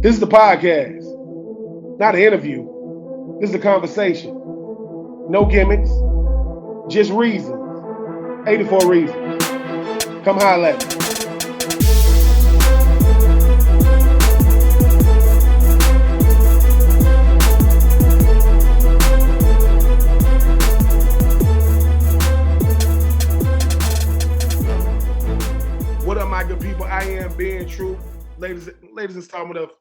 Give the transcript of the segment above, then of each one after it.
This is the podcast, not an interview. This is a conversation. No gimmicks, just reasons. 84 reasons. Come holler at me. What up, my good people? I am being true. Latest installment of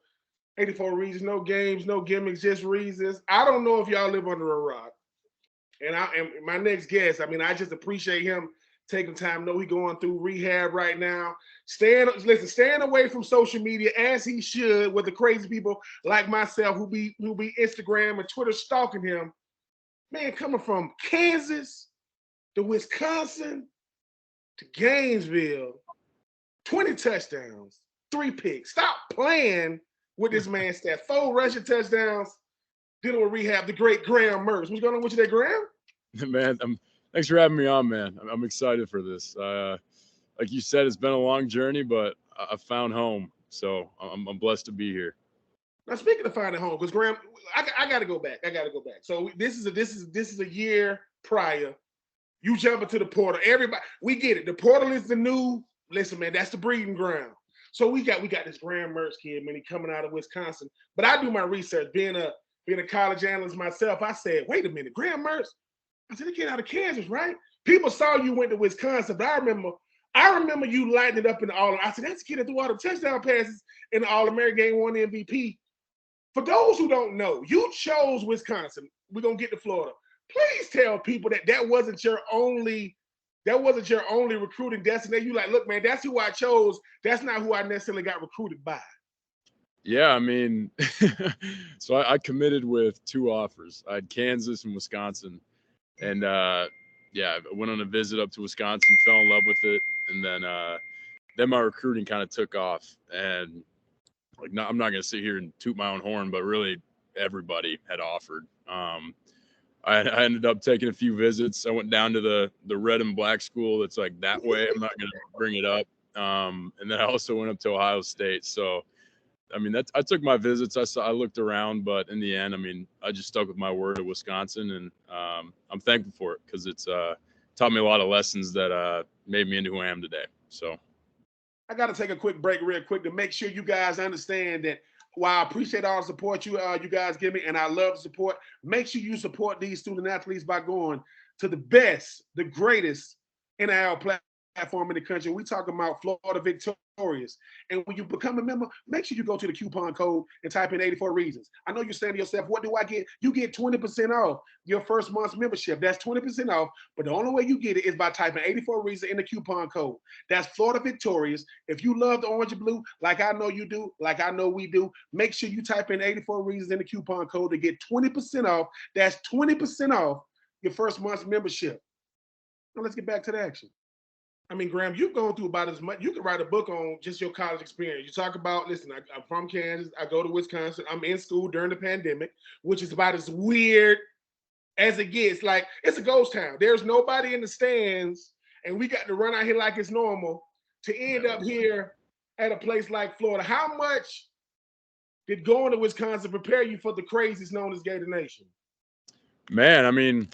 84 Reasons. No games, no gimmicks, just reasons. I don't know if y'all live under a rock. And my next guest, I just appreciate him taking time. Know he going through rehab right now. Staying away from social media as he should with the crazy people like myself who be Instagram and Twitter stalking him. Man, coming from Kansas to Wisconsin to Gainesville, 20 touchdowns, 3 picks. Stop playing with this man's stat. 4 rushing touchdowns, dealing with rehab, the great Graham Mertz. What's going on with you there, Graham? Man, thanks for having me on, man. I'm excited for this. Like you said, it's been a long journey, but I found home. So I'm blessed to be here. Now, speaking of finding home, because Graham, I got to go back. So this is a year prior. You jump into the portal. Everybody, we get it. The portal is the new. Listen, man, that's the breeding ground. So we got this Graham Mertz kid, man. He coming out of Wisconsin. But I do my research. Being a college analyst myself, I said, wait a minute, Graham Mertz. I said, he came out of Kansas, right? People saw you went to Wisconsin, but I remember you lighting it up in the All. I said, that's the kid that threw all the touchdown passes in the All-American game, won the MVP. For those who don't know, you chose Wisconsin. We're gonna get to Florida. Please tell people that wasn't your only recruiting destination. You like, look, man, that's who I chose. That's not who I necessarily got recruited by. Yeah, so I committed with 2 offers. I had Kansas and Wisconsin. And, I went on a visit up to Wisconsin, fell in love with it. And then my recruiting kind of took off. And, I'm not going to sit here and toot my own horn, but really everybody had offered. I ended up taking a few visits. I went down to the red and black school that's like that way. I'm not going to bring it up. And then I also went up to Ohio State. So, I took my visits. I looked around, but in the end, I just stuck with my word at Wisconsin, and I'm thankful for it because it's taught me a lot of lessons that made me into who I am today. So I got to take a quick break real quick to make sure you guys understand that while I appreciate all the support you guys give me, and I love the support, make sure you support these student athletes by going to the best, the greatest NIL platform in the country. We talking about Florida Victorious. And when you become a member, make sure you go to the coupon code and type in 84 reasons. I know you're saying to yourself, what do I get? You get 20% off your first month's membership. That's 20% off. But the only way you get it is by typing 84 reasons in the coupon code. That's Florida Victorious. If you love the orange and blue, like I know you do, like I know we do, make sure you type in 84 reasons in the coupon code to get 20% off. That's 20% off your first month's membership. Now let's get back to the action. Graham, you've gone through about as much. You could write a book on just your college experience. You talk about, listen, I'm from Kansas. I go to Wisconsin. I'm in school during the pandemic, which is about as weird as it gets. Like, it's a ghost town. There's nobody in the stands, and we got to run out here like it's normal to end up here at a place like Florida. How much did going to Wisconsin prepare you for the crazies known as Gator Nation? Man,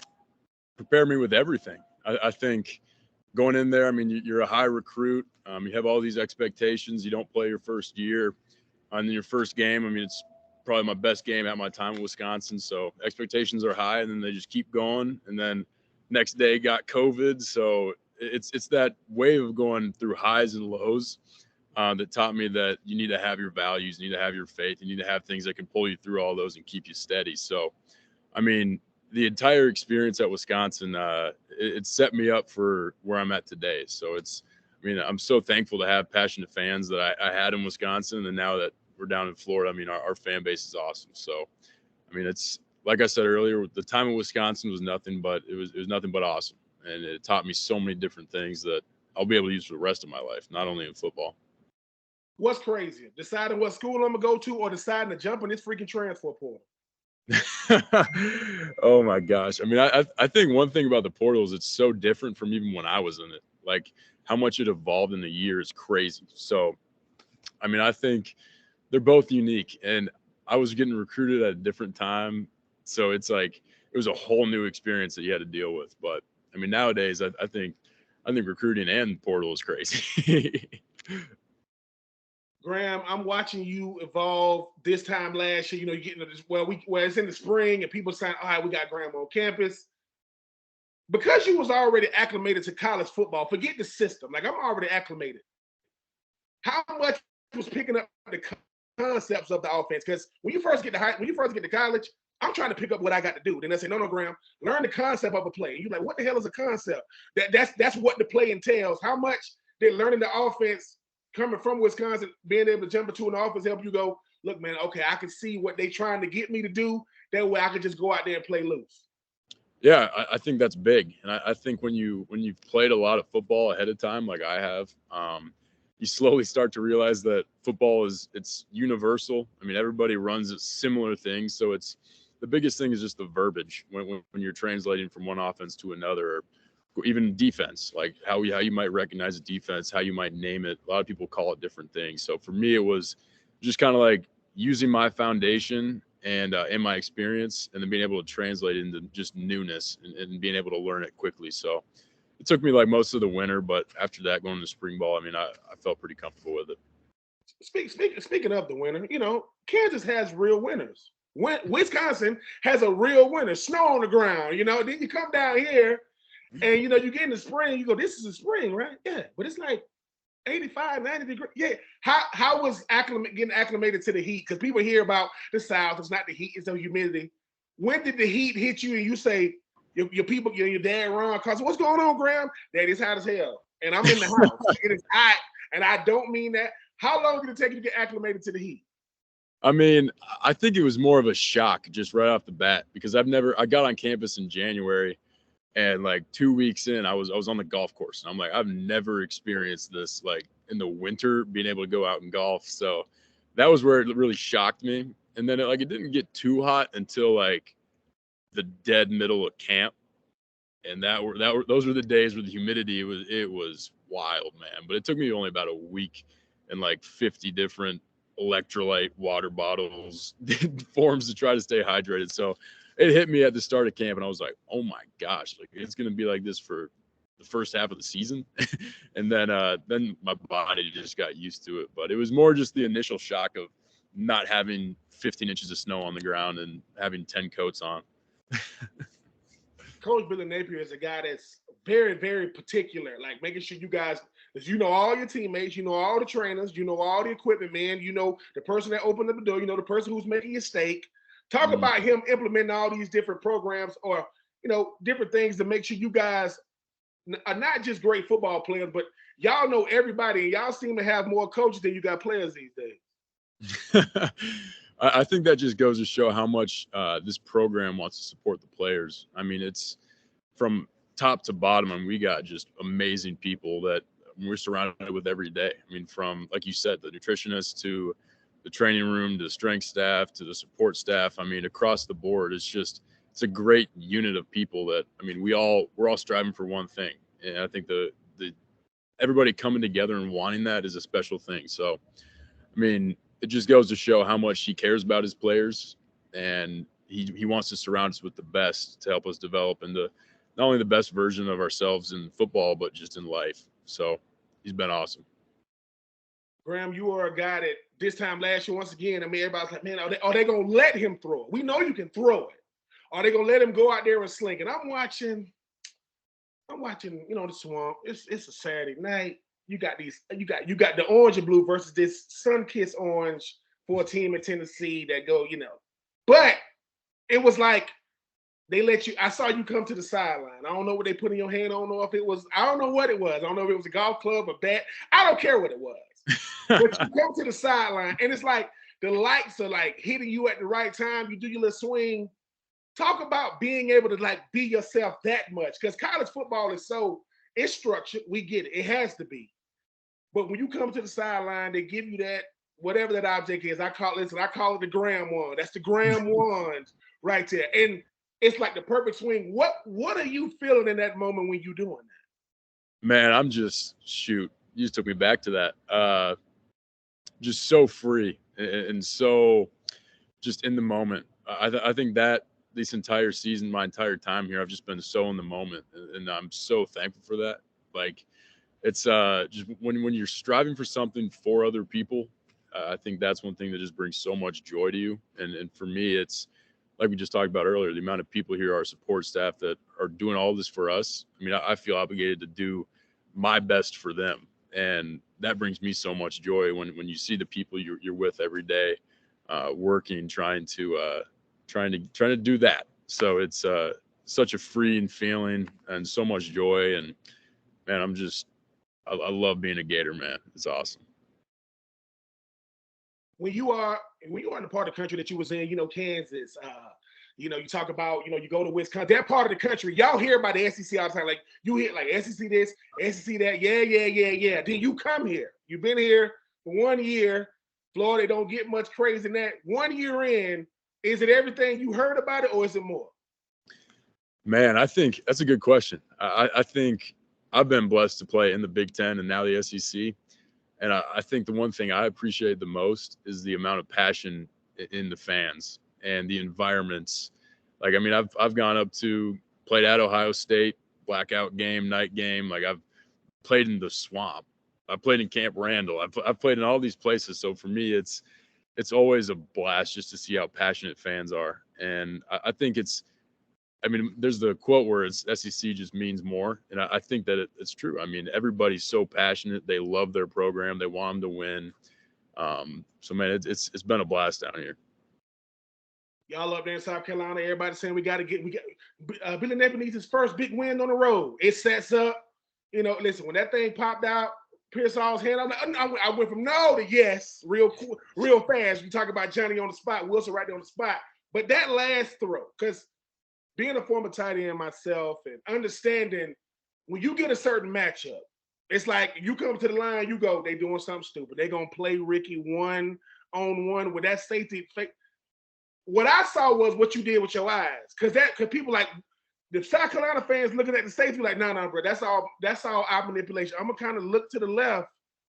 prepare me with everything. I think going in there, you're a high recruit. You have all these expectations. You don't play your first year. And then your first game, it's probably my best game at my time in Wisconsin. So expectations are high, and then they just keep going. And then next day got COVID. So it's that wave of going through highs and lows that taught me that you need to have your values, you need to have your faith, you need to have things that can pull you through all those and keep you steady. So, the entire experience at Wisconsin, it set me up for where I'm at today. So I'm so thankful to have passionate fans that I had in Wisconsin. And now that we're down in Florida, our fan base is awesome. So, it's like I said earlier, the time in Wisconsin was nothing but it was nothing but awesome. And it taught me so many different things that I'll be able to use for the rest of my life, not only in football. What's crazier, deciding what school I'm going to go to or deciding to jump in this freaking transfer portal? Oh my gosh. I think one thing about the portal is it's so different from even when I was in it. Like how much it evolved in a year is crazy. So, I think they're both unique, and I was getting recruited at a different time, so it's like it was a whole new experience that you had to deal with. But I mean, nowadays, I think recruiting and portal is crazy. Graham, I'm watching you evolve. This time last year, you're getting to this. Well, it's in the spring, and people saying, "All right, we got Graham on campus." Because you was already acclimated to college football. Forget the system. Like, I'm already acclimated. How much was picking up the concepts of the offense? Because when you first get to college, I'm trying to pick up what I got to do. Then they say, no, Graham, learn the concept of a play. And you're like, what the hell is a concept? That's what the play entails. How much did learning the offense coming from Wisconsin, being able to jump into an offense help you go, look, man, okay, I can see what they trying to get me to do. That way I can just go out there and play loose. Yeah, I think that's big. And I think when you've played a lot of football ahead of time, like I have, you slowly start to realize that football it's universal. I mean, everybody runs similar things. So the biggest thing is just the verbiage when you're translating from one offense to another, or even defense, like how you might recognize a defense, how you might name it. A lot of people call it different things. So for me, it was just kind of like using my foundation and in my experience, and then being able to translate it into just newness and being able to learn it quickly. So it took me like most of the winter, but after that, going to spring ball, I mean, I felt pretty comfortable with it. Speaking of the winter, Kansas has real winners. Wisconsin has a real winter, snow on the ground, then you come down here and, you get in the spring, you go, this is the spring, right? Yeah, but it's like 85, 90 degrees. Yeah. How was getting acclimated to the heat? Because people hear about the South. It's not the heat, it's the humidity. When did the heat hit you and you say, your people, your dad, Ron, cause what's going on, Graham? Dad, it's hot as hell. And I'm in the house. It is hot. And I don't mean that. How long did it take you to get acclimated to the heat? I mean, I think it was more of a shock just right off the bat, because I got on campus in January. And like 2 weeks in, I was on the golf course, and I'm like, I've never experienced this, like in the winter, being able to go out and golf. So that was where it really shocked me. And then it didn't get too hot until like the dead middle of camp, and those were the days where the humidity it was wild, man. But it took me only about a week and like 50 different electrolyte water bottles forms to try to stay hydrated. So it hit me at the start of camp, and I was like, oh my gosh, like it's going to be like this for the first half of the season. And then my body just got used to it. But it was more just the initial shock of not having 15 inches of snow on the ground and having 10 coats on. Coach Billy Napier is a guy that's very, very particular, like making sure you guys, because all your teammates, all the trainers, all the equipment, man, the person that opened up the door, the person who's making your steak. Talk about him implementing all these different programs or, different things to make sure you guys are not just great football players, but y'all know everybody, and y'all seem to have more coaches than you got players these days. I think that just goes to show how much this program wants to support the players. I mean, it's from top to bottom, and we got just amazing people that we're surrounded with every day. I mean, from, like you said, the nutritionists to the training room, to the strength staff, to the support staff. I mean, across the board, it's a great unit of people that, I mean, we're all striving for one thing. And I think the everybody coming together and wanting that is a special thing. So, I mean, it just goes to show how much he cares about his players, and he wants to surround us with the best to help us develop into not only the best version of ourselves in football, but just in life. So he's been awesome. Graham, you are a guy that this time last year, once again, I mean, everybody's like, man, are they going to let him throw it? We know you can throw it. Are they going to let him go out there and sling it? I'm watching, the Swamp. It's a Saturday night. You got the orange and blue versus this sun-kissed orange for a team in Tennessee that go, But it was like they let you. I saw you come to the sideline. I don't know what they put in your hand. I don't know what it was. I don't know if it was a golf club or bat. I don't care what it was. But you come to the sideline, and it's like the lights are like hitting you at the right time. You do your little swing. Talk about being able to like be yourself that much, because college football is it's structured. We get it. It has to be. But when you come to the sideline, they give you that, whatever that object is. I call it the Graham one. That's the Graham ones right there. And it's like the perfect swing. What are you feeling in that moment when you're doing that? Man, I'm just, shoot, you just took me back to that. Just so free. and so just in the moment. I think that this entire season, my entire time here, I've just been so in the moment, and I'm so thankful for that. Like, it's just when you're striving for something for other people, I think that's one thing that just brings so much joy to you. And for me, it's like we just talked about earlier, the amount of people here, our support staff, that are doing all this for us. I mean, I feel obligated to do my best for them, and that brings me so much joy when you see the people you're with every day, working, trying to do that. So it's such a freeing feeling and so much joy. And man, I love being a Gator, man. It's awesome. When you are in the part of the country that you was in, Kansas, you talk about, you go to Wisconsin, that part of the country, y'all hear about the SEC all the time. Like, you hear like SEC this, SEC that, yeah. Then you come here. You've been here for 1 year. Florida don't get much crazy in that. 1 year in, is it everything you heard about it, or is it more? Man, I think that's a good question. I think I've been blessed to play in the Big Ten and now the SEC. And I think the one thing I appreciate the most is the amount of passion in the fans and the environments. Like, I mean, I've gone up to, played at Ohio State, blackout game, night game. Like, I've played in the swamp. I've played in Camp Randall. I've played in all these places. So for me, it's always a blast just to see how passionate fans are. And I think there's the quote where it's SEC just means more. And I think that it's true. I mean, everybody's so passionate. They love their program. They want them to win. So, man, it's been a blast down here. Y'all up there in South Carolina, everybody saying we got Billy Napier needs his first big win on the road. It sets up, listen, when that thing popped out, Pearsall's hand, I went from no to yes, real fast. You talk about Johnny on the spot, Wilson right there on the spot. But that last throw, because being a former tight end myself and understanding when you get a certain matchup, it's like you come to the line, you go, they doing something stupid. They going to play Ricky 1-on-1 with that safety. What I saw was what you did with your eyes. Because people like, the South Carolina fans looking at the safety like, no, bro, that's all our manipulation. I'm going to kind of look to the left.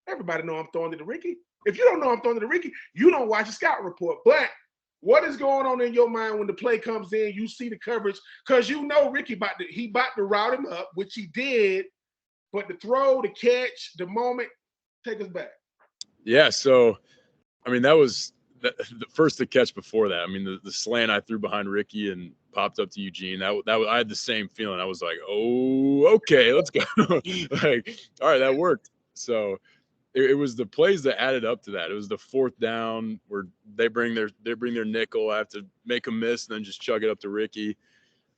Everybody know I'm throwing to the Ricky. If you don't know I'm throwing to the Ricky, you don't watch the scout report. But what is going on in your mind when the play comes in? You see the coverage because Ricky about to route him up, which he did. But the throw, the catch, the moment, take us back. Yeah, so I mean, that was the first to catch before that. I mean, the slant I threw behind Ricky and popped up to Eugene. That was, I had the same feeling. I was like, oh, okay, let's go. Like, all right, that worked. So it was the plays that added up to that. It was the fourth down where they bring their nickel. I have to make a miss and then just chug it up to Ricky.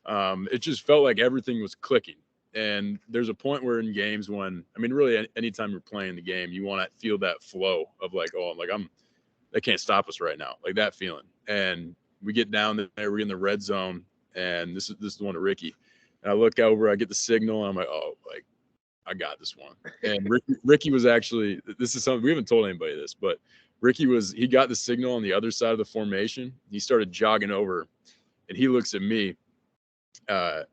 It just felt like everything was clicking. And there's a point where in games when, I mean, really anytime you're playing the game, you want to feel that flow of like, they can't stop us right now. Like that feeling. And we get down there, we're in the red zone, and this is the one to Ricky. And I look over, I get the signal, and I'm like, oh, like, I got this one. And Ricky was actually, this is something we haven't told anybody this, but he got the signal on the other side of the formation. He started jogging over, and he looks at me. I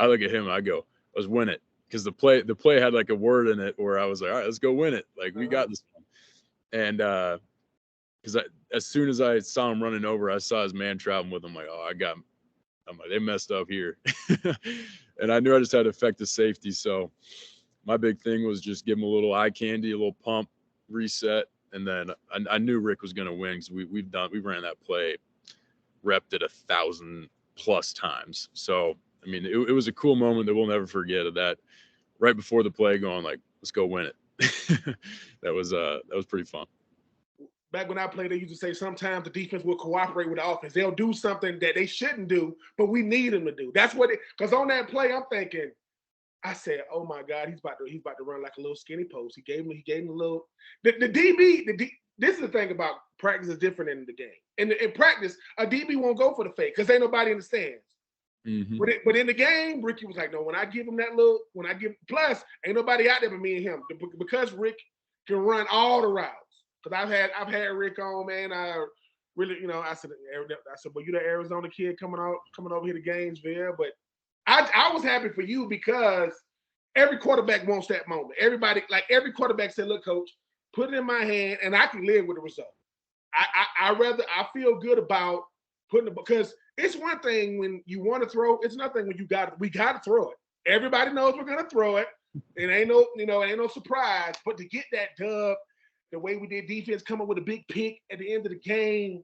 look at him and I go, let's win it. Because the play had like a word in it where I was like, all right, let's go win it. Like, we got this one. And because as soon as I saw him running over, I saw his man traveling with him. Like, oh, I got him. I'm like, they messed up here. And I knew I just had to affect the safety. So my big thing was just give him a little eye candy, a little pump, reset. And then I knew Rick was going to win because we ran that play, repped it 1,000+ times. So, I mean, it was a cool moment that we'll never forget of that right before the play going like, let's go win it. That was pretty fun. Back when I played, they used to say sometimes the defense will cooperate with the offense. They'll do something that they shouldn't do, but we need them to do. That's what because on that play, I'm thinking, I said, oh my God, he's about to run like a little skinny post. He gave him a little the DB, this is the thing about practice is different in the game. In practice, a DB won't go for the fake because ain't nobody in the stands. Mm-hmm. But in the game, Ricky was like, no, when I give him that plus, ain't nobody out there but me and him. Because Rick can run all the routes. Because I've had Rick on, man. I really, I said, well, you the Arizona kid coming over here to Gainesville. But I was happy for you because every quarterback wants that moment. Every quarterback said, look, coach, put it in my hand and I can live with the result. I feel good about putting it, because it's one thing when you want to throw, it's another thing when we got to throw it. Everybody knows we're gonna throw it. It ain't no surprise. But to get that dub, the way we did defense, come up with a big pick at the end of the game,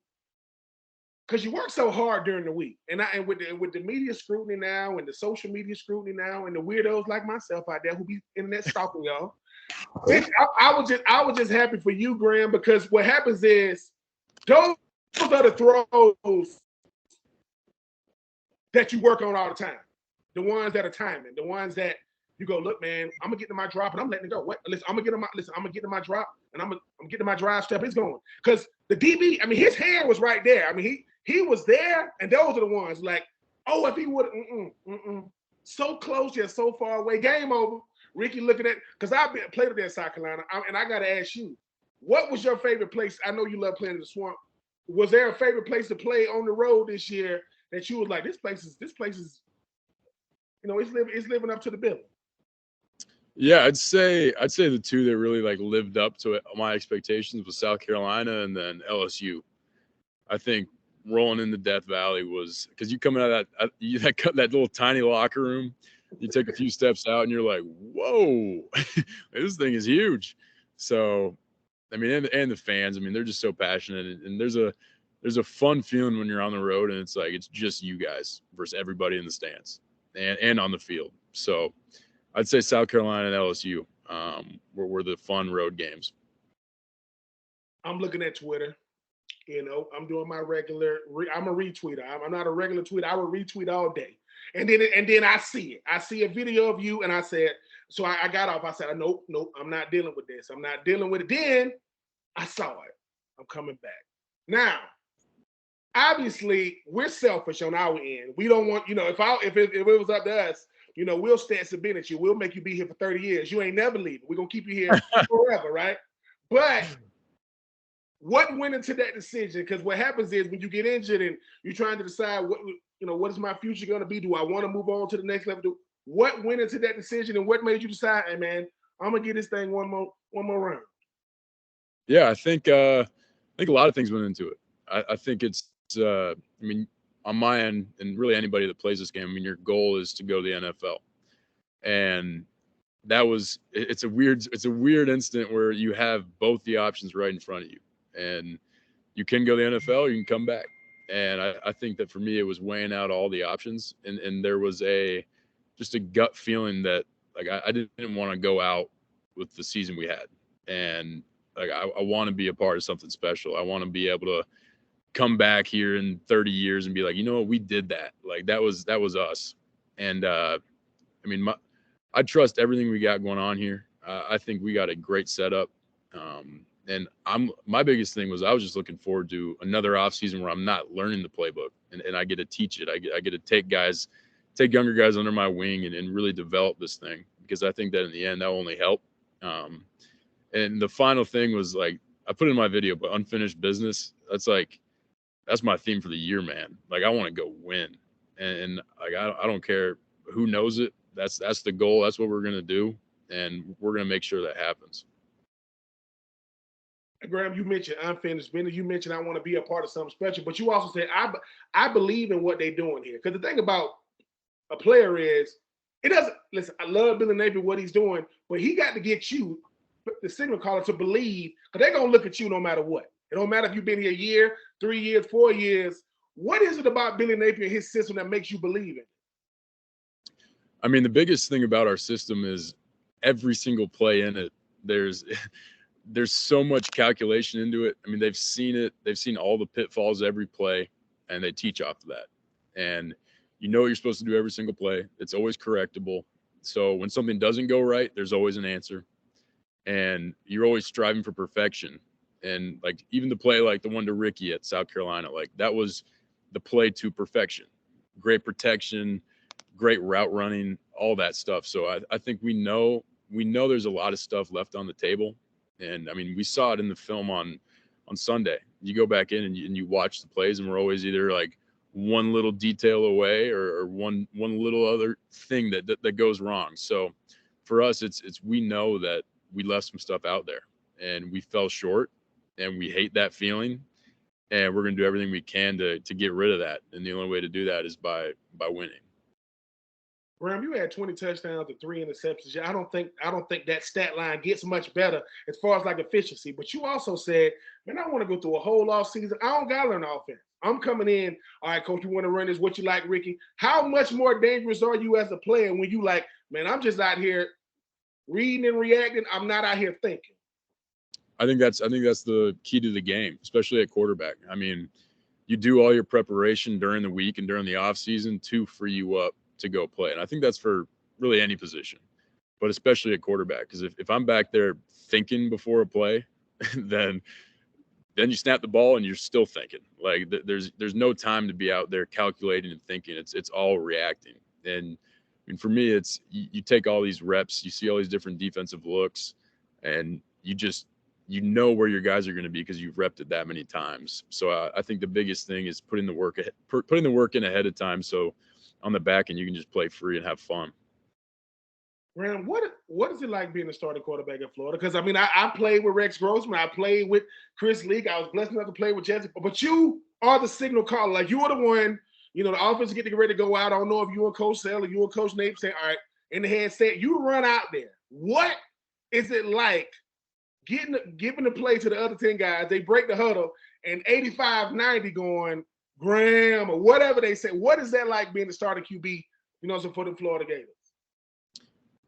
because you work so hard during the week, and with the media scrutiny now, and the social media scrutiny now, and the weirdos like myself out there who be internet stalking y'all. I was just happy for you, Graham, because what happens is those are the throws that you work on all the time. The ones that are timing, the ones that you go, look, man, I'm gonna get to my drop and I'm letting it go. What? Listen, I'm gonna get to my drop and I'm getting my drive step. It's going, because the DB, I mean, his hand was right there. I mean, he was there, and those are the ones like, oh, if he would, so close yet so far away, game over. Ricky looking at, because I've played there in South Carolina, and I got to ask you, what was your favorite place? I know you love playing in the Swamp. Was there a favorite place to play on the road this year that you was like, this place is, it's living up to the bill? Yeah, I'd say the two that really like lived up to my expectations was South Carolina and then LSU. I think rolling into Death Valley was, because you come out of that little tiny locker room, you take a few steps out and you're like, whoa, this thing is huge. So, I mean, and the fans, I mean, they're just so passionate, and there's a fun feeling when you're on the road and it's like it's just you guys versus everybody in the stands and on the field. So I'd say South Carolina and LSU were the fun road games. I'm looking at Twitter. I'm doing my regular. I'm a retweeter. I'm not a regular tweeter. I will retweet all day, and then I see it. I see a video of you, and I said, so I got off. I said, nope, I'm not dealing with this. I'm not dealing with it. Then I saw it. I'm coming back now. Obviously, we're selfish on our end. We don't want, if it was up to us, we'll stand submit at you. We'll make you be here for 30 years. You ain't never leaving. We're going to keep you here forever, right? But what went into that decision? Because what happens is when you get injured and you're trying to decide what is my future going to be? Do I want to move on to the next level? What went into that decision, and what made you decide, hey man, I'm going to get this thing one more round? Yeah, I think a lot of things went into it. I think it's, I mean, on my end, and really anybody that plays this game, I mean, your goal is to go to the NFL. And it's a weird instant where you have both the options right in front of you. And you can go to the NFL or you can come back. And I think that for me, it was weighing out all the options. And there was just a gut feeling that like I didn't want to go out with the season we had. And like I want to be a part of something special. I want to be able to come back here in 30 years and be like, we did that. Like that was us. And I mean, I trust everything we got going on here. I think we got a great setup. And my biggest thing was I was just looking forward to another offseason where I'm not learning the playbook and I get to teach it. I get to take younger guys under my wing and really develop this thing, because I think that in the end that will only help. And the final thing was like, I put in my video, but unfinished business. That's my theme for the year, man. Like I want to go win, and like I don't care who knows it. That's the goal. That's what we're gonna do, and we're gonna make sure that happens. Graham, you mentioned unfinished business. You mentioned I want to be a part of something special, but you also said I believe in what they're doing here. Because the thing about a player is, it doesn't. Listen, I love Billy Napier, what he's doing, but he got to get you, the signal caller, to believe, because they're gonna look at you no matter what. It don't matter if you've been here a year, 3 years, 4 years. What is it about Billy Napier and his system that makes you believe in it? I mean, the biggest thing about our system is every single play in it, there's so much calculation into it. I mean, they've seen it. They've seen all the pitfalls every play, and they teach off of that. And what you're supposed to do every single play. It's always correctable. So when something doesn't go right, there's always an answer. And you're always striving for perfection. And like even the play like the one to Ricky at South Carolina, like that was the play to perfection. Great protection, great route running, all that stuff. So I think we know there's a lot of stuff left on the table. And I mean, we saw it in the film on Sunday. You go back in and you watch the plays, and we're always either like one little detail away or one little other thing that goes wrong. So for us, it's we know that we left some stuff out there and we fell short, and we hate that feeling. and we're going to do everything we can to get rid of that. And the only way to do that is by winning. Graham, you had 20 touchdowns and 3 interceptions. I don't think that stat line gets much better as far as like efficiency. But you also said, man, I want to go through a whole off season. I don't got to learn offense. I'm coming in. All right, coach, you want to run this? What you like, Ricky? How much more dangerous are you as a player when you like, man, I'm just out here reading and reacting. I'm not out here thinking. I think that's the key to the game, especially at quarterback. I mean, you do all your preparation during the week and during the off season to free you up to go play. And I think that's for really any position, but especially at quarterback. Because if I'm back there thinking before a play, then you snap the ball and you're still thinking. Like there's no time to be out there calculating and thinking. It's all reacting. And I mean, for me, it's you take all these reps, you see all these different defensive looks, and you know where your guys are going to be because you've repped it that many times. So I think the biggest thing is putting the work in ahead of time. So on the back end, you can just play free and have fun. Graham, what is it like being a starting quarterback in Florida? Because, I mean, I played with Rex Grossman. I played with Chris Leak. I was blessed enough to play with Jesse. But you are the signal caller. Like, you are the one, you know, the offense get ready to go out. I don't know if you and Coach Sale or you and Coach Napier say, all right, in the headset, you run out there. What is it like giving the play to the other 10 guys? They break the huddle and 85-90 going, Graham, or whatever they say. What is that like being the starting QB, you know, for the Florida Gators?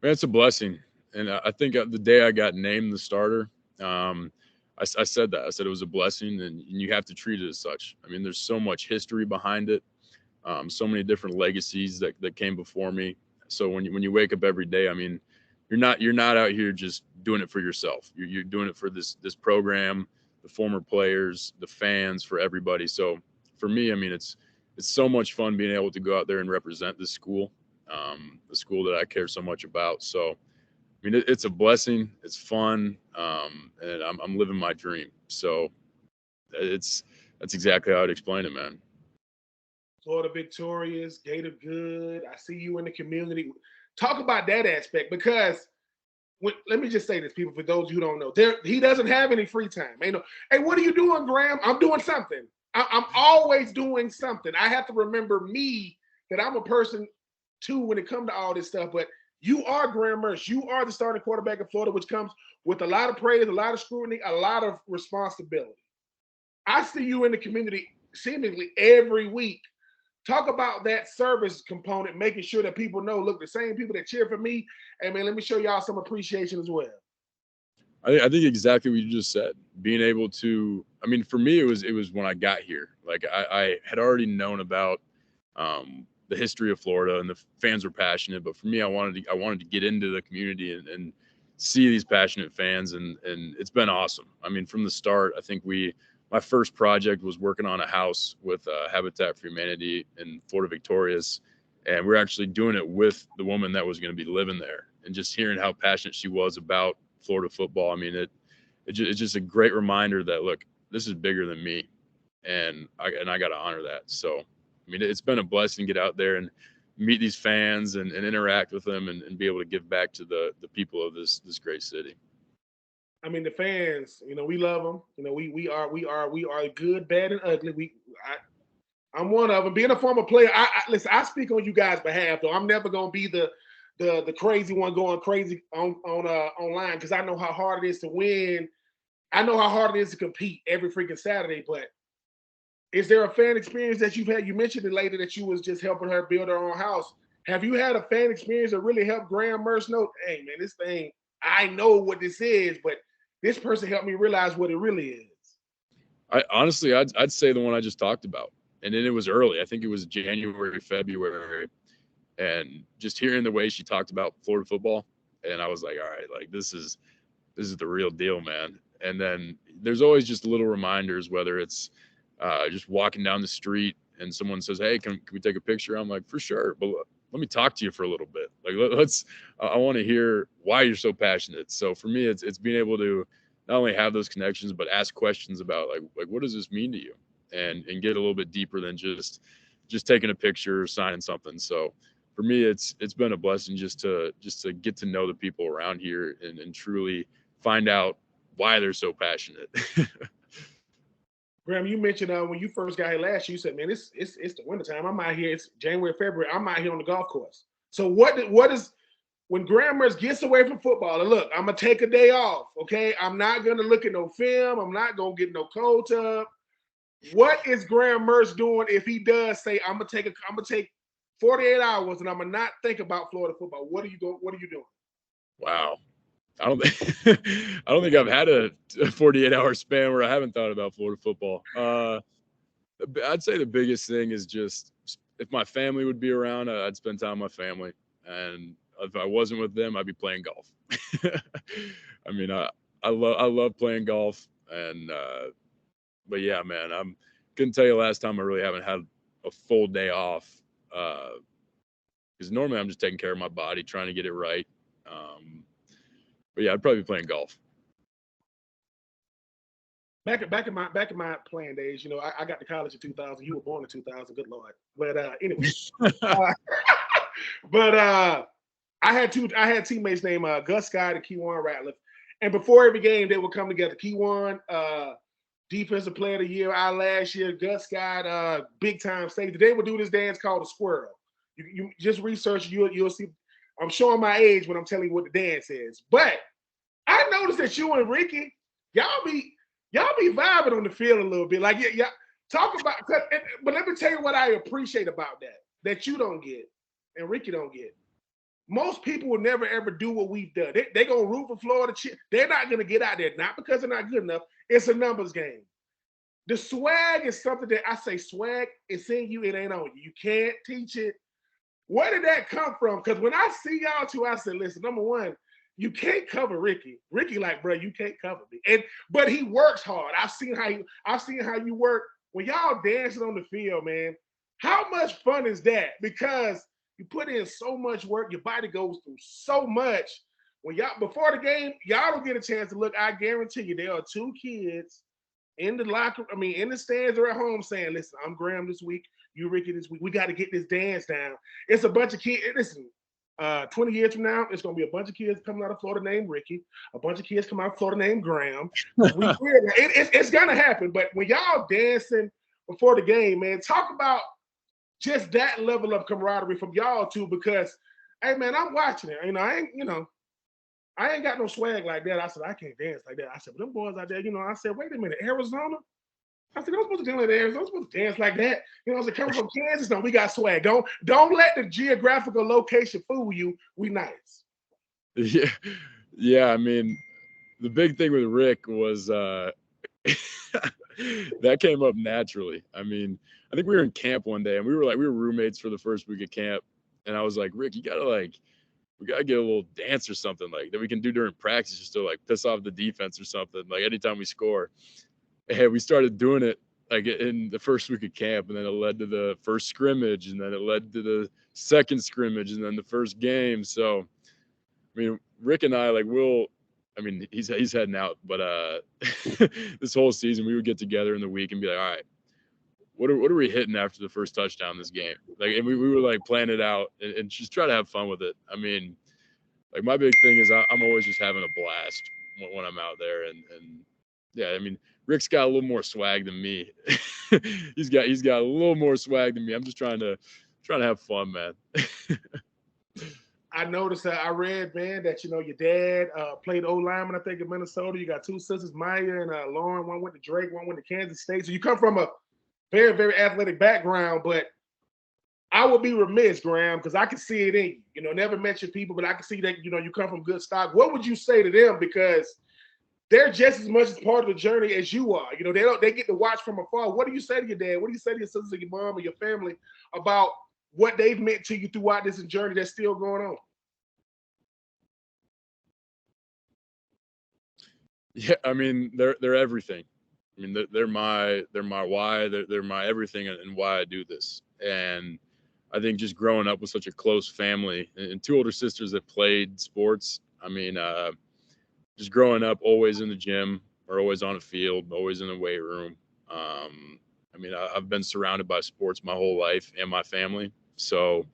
Man, it's a blessing. And I think the day I got named the starter, I said that. I said it was a blessing, and you have to treat it as such. I mean, there's so much history behind it, so many different legacies that came before me. So when you wake up every day, I mean, you're not out here just doing it for yourself. You're doing it for this program, the former players, the fans, for everybody. So for me, I mean, it's so much fun being able to go out there and represent this school, the school that I care so much about. So, I mean, it's a blessing. It's fun, and I'm living my dream. So that's exactly how I'd explain it, man. Florida victorious, Gator good. I see you in the community. Talk about that aspect, because let me just say this, people, for those who don't know, he doesn't have any free time. Hey, what are you doing, Graham? I'm doing something. I'm always doing something. I have to remember me, that I'm a person too when it comes to all this stuff. But you are Graham Mertz. You are the starting quarterback of Florida, which comes with a lot of praise, a lot of scrutiny, a lot of responsibility. I see you in the community seemingly every week. Talk about that service component, making sure that people know, look, the same people that cheer for me, hey, man, let me show y'all some appreciation as well. I think exactly what you just said. Being able to, I mean, for me, it was when I got here. Like I had already known about the history of Florida, and the fans were passionate. But for me, I wanted to get into the community and see these passionate fans, and it's been awesome. I mean, from the start, I think my first project was working on a house with Habitat for Humanity in Florida Victorious, and we're actually doing it with the woman that was going to be living there, and just hearing how passionate she was about Florida football. I mean, it's just a great reminder that, look, this is bigger than me, and I got to honor that. So, I mean, it's been a blessing to get out there and meet these fans and interact with them and be able to give back to the people of this great city. I mean, the fans, you know, we love them. You know, we are good, bad, and ugly. I'm one of them. Being a former player, listen, I speak on you guys' behalf, though. I'm never gonna be the crazy one going crazy online, because I know how hard it is to win. I know how hard it is to compete every freaking Saturday. But is there a fan experience that you've had? You mentioned it later that you was just helping her build her own house. Have you had a fan experience that really helped Graham Mertz know, hey, man, this thing, I know what this is, but this person helped me realize what it really is? I'd say the one I just talked about. And then it was early. I think it was January, February. And just hearing the way she talked about Florida football, and I was like, all right, like this is the real deal, man. And then there's always just little reminders, whether it's just walking down the street and someone says, hey, can we take a picture? I'm like, for sure. But let me talk to you for a little bit. Like, I want to hear why you're so passionate. So for me, it's being able to not only have those connections, but ask questions about like what does this mean to you? And get a little bit deeper than just taking a picture or signing something. So for me, it's been a blessing just to get to know the people around here and truly find out why they're so passionate. Graham, you mentioned when you first got here last year, you said, "Man, it's the wintertime. I'm out here. It's January, February. I'm out here on the golf course." So what is when Graham Mertz gets away from football? And look, I'm gonna take a day off. Okay, I'm not gonna look at no film. I'm not gonna get no cold tub. What is Graham Mertz doing if he does say, I'm gonna take 48 hours and I'm gonna not think about Florida football? What are you doing? Wow. I don't think I don't think I've had a 48-hour span where I haven't thought about Florida football. I'd say the biggest thing is just if my family would be around, I'd spend time with my family, and if I wasn't with them, I'd be playing golf. I mean, I love playing golf, and but yeah, man, couldn't tell you last time I really haven't had a full day off, because normally I'm just taking care of my body, trying to get it right. But yeah, I'd probably be playing golf. Back in my playing days, I got to college in 2000. You were born in 2000. Good Lord. But anyway, but I had teammates named Gus Scott and Keywan Ratliff, and before every game they would come together. Keywan, defensive player of the year our last year. Gus Scott, big time safety. They would do this dance called the squirrel. You just research, you'll see. I'm showing my age when I'm telling you what the dance is. But I noticed that you and Ricky, y'all be vibing on the field a little bit. Like, yeah, talk about. But let me tell you what I appreciate about that you don't get and Ricky don't get. Most people will never ever do what we've done. They gonna root for Florida. They're not gonna get out there, not because they're not good enough. It's a numbers game. The swag is something that I say swag is in you. It ain't on you. You can't teach it. Where did that come from? Because when I see y'all two, I said, listen, number one, you can't cover Ricky. Ricky, like, bro, you can't cover me. But he works hard. I've seen how you work when y'all dancing on the field, man. How much fun is that? Because you put in so much work, your body goes through so much. When y'all before the game, y'all don't get a chance to look. I guarantee you, there are two kids in the stands or at home saying, listen, I'm Graham this week, you Ricky this week. We got to get this dance down. It's a bunch of kids. Listen, 20 years from now, it's going to be a bunch of kids coming out of Florida named Ricky, a bunch of kids coming out of Florida named Graham. It's going to happen. But when y'all dancing before the game, man, talk about just that level of camaraderie from y'all two because, hey, man, I'm watching it. I ain't got no swag like that. I said, I can't dance like that. I said, but them boys out there, I said, wait a minute, Arizona? I said, I'm supposed to dance like that. I'm supposed to dance like that. I said, coming from Kansas, no, we got swag. Don't let the geographical location fool you. We nice. Yeah. I mean, the big thing with Rick was that came up naturally. I mean, I think we were in camp one day and we were roommates for the first week of camp. And I was like, Rick, we gotta get a little dance or something like that we can do during practice just to like piss off the defense or something. Like anytime we score. And we started doing it like in the first week of camp, and then it led to the first scrimmage, and then it led to the second scrimmage, and then the first game. So, I mean, Rick and I, he's heading out, but this whole season we would get together in the week and be like, all right, what are we hitting after the first touchdown this game? Like, and we were like planning it out and just try to have fun with it. I mean, like my big thing is I'm always just having a blast when I'm out there, and yeah, I mean, Rick's got a little more swag than me. he's got a little more swag than me. I'm just trying to have fun, man. I noticed that I read, man, that your dad played O lineman, I think, in Minnesota. You got two sisters, Maya and Lauren. One went to Drake, one went to Kansas State. So you come from a very, very athletic background, but I would be remiss, Graham, because I can see it in you. Never mention people, but I can see that you come from good stock. What would you say to them? Because they're just as much as part of the journey as you are. They get to watch from afar. What do you say to your dad? What do you say to your sisters, your mom, or your family about what they've meant to you throughout this journey that's still going on? Yeah, I mean, they're everything. I mean, they're my why. They're my everything and why I do this. And I think just growing up with such a close family and two older sisters that played sports. I mean, just growing up always in the gym or always on a field, always in the weight room. I mean, I've been surrounded by sports my whole life and my family. So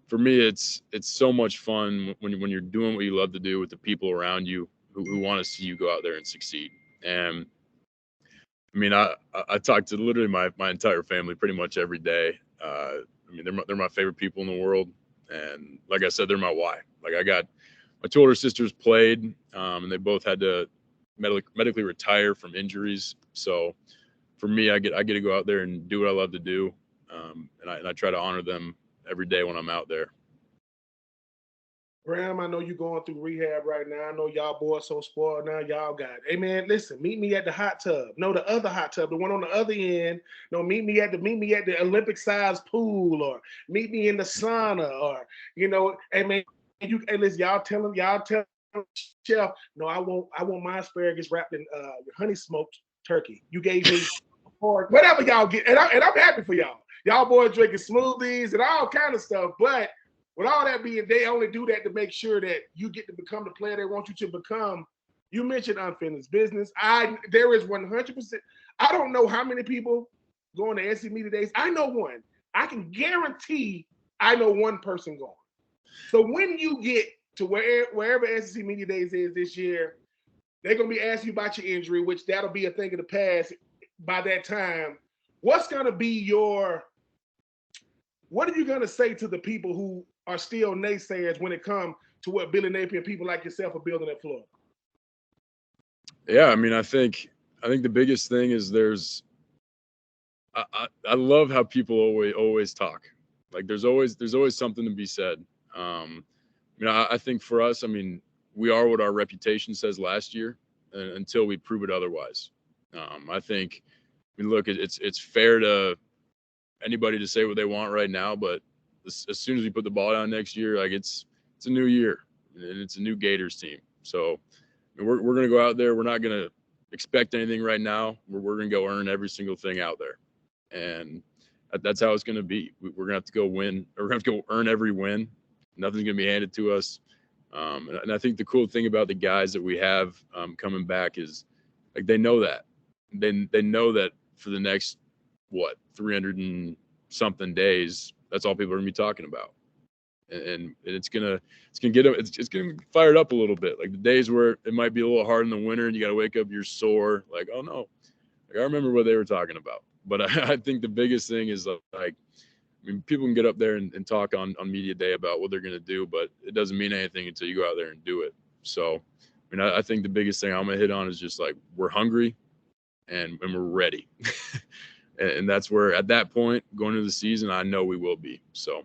for me, it's so much fun when you're doing what you love to do with the people around you who want to see you go out there and succeed. And I mean, I talk to literally my entire family pretty much every day. I mean, they're my favorite people in the world, and like I said, they're my why. Like I got my two older sisters played, and they both had to medically retire from injuries. So for me, I get to go out there and do what I love to do, and I try to honor them every day when I'm out there. Graham, I know you're going through rehab right now. I know y'all boys so spoiled now. Y'all got it. Hey man, listen, meet me at the hot tub. No, the other hot tub, the one on the other end. No, meet me at the Olympic sized pool, or meet me in the sauna, or hey man, hey listen, y'all tell chef, no, I want my asparagus wrapped in honey smoked turkey. You gave me or whatever y'all get, and I'm happy for y'all. Y'all boys drinking smoothies and all kind of stuff, but with all that being, they only do that to make sure that you get to become the player they want you to become. You mentioned unfinished business. There is 100%. I don't know how many people going to SC Media Days. I know one. I can guarantee I know one person going. So when you get to wherever SC Media Days is this year, they're going to be asking you about your injury, which that'll be a thing of the past by that time. What are you going to say to the people who are still naysayers when it comes to what Billy Napier and people like yourself are building at Florida? Yeah, I mean, I think the biggest thing is I love how people always talk. Like there's always something to be said. I think for us, I mean, we are what our reputation says last year, until we prove it otherwise. I think, I mean, look, it's fair to anybody to say what they want right now, but as soon as we put the ball down next year, like it's a new year and it's a new Gators team. So I mean, we're going to go out there. We're not going to expect anything right now. We're going to go earn every single thing out there. And that's how it's going to be. We're going to have to go win, or we're going to have to go earn every win. Nothing's going to be handed to us. And I think the cool thing about the guys that we have coming back is like they know that. They know that for the next 300 and something days, that's all people are gonna be talking about, and it's gonna get them. It's gonna be fired up a little bit. Like the days where it might be a little hard in the winter and you got to wake up, you're sore. Like, oh no, like I remember what they were talking about. But I think the biggest thing is like, I mean, people can get up there and talk on media day about what they're gonna do, but it doesn't mean anything until you go out there and do it. So, I mean, I think the biggest thing I'm gonna hit on is just like we're hungry and we're ready. And that's where, at that point, going into the season, I know we will be. So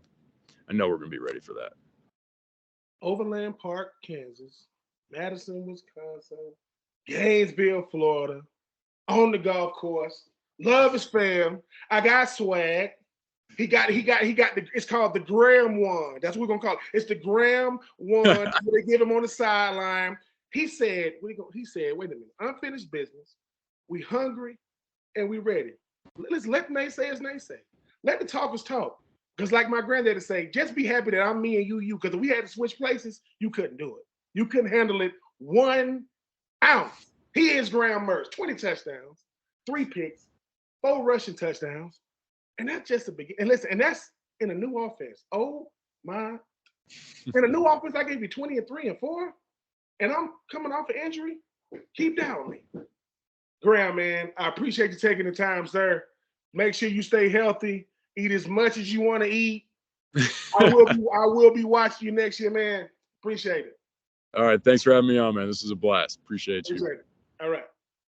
I know we're going to be ready for that. Overland Park, Kansas, Madison, Wisconsin, Gainesville, Florida, on the golf course. Love his fam. I got swag. He got it's called the Graham one. That's what we're going to call it. It's the Graham one. They give him on the sideline. He said, wait a minute, unfinished business. We hungry and we ready. Let's let naysayers naysay. Let the talkers talk. Because like my granddaddy say, just be happy that I'm me and you. Because if we had to switch places, you couldn't do it. You couldn't handle it 1 ounce. He is Graham Mertz, 20 touchdowns, 3 picks, 4 rushing touchdowns. And that's just the beginning. And listen, and that's in a new offense. Oh my. In a new offense, I gave you 20 and 3 and 4. And I'm coming off an injury. Keep down me. Graham, man, I appreciate you taking the time, sir. Make sure you stay healthy. Eat as much as you want to eat. I will be watching you next year, man. Appreciate it. All right. Thanks for having me on, man. This is a blast. Appreciate you. All right.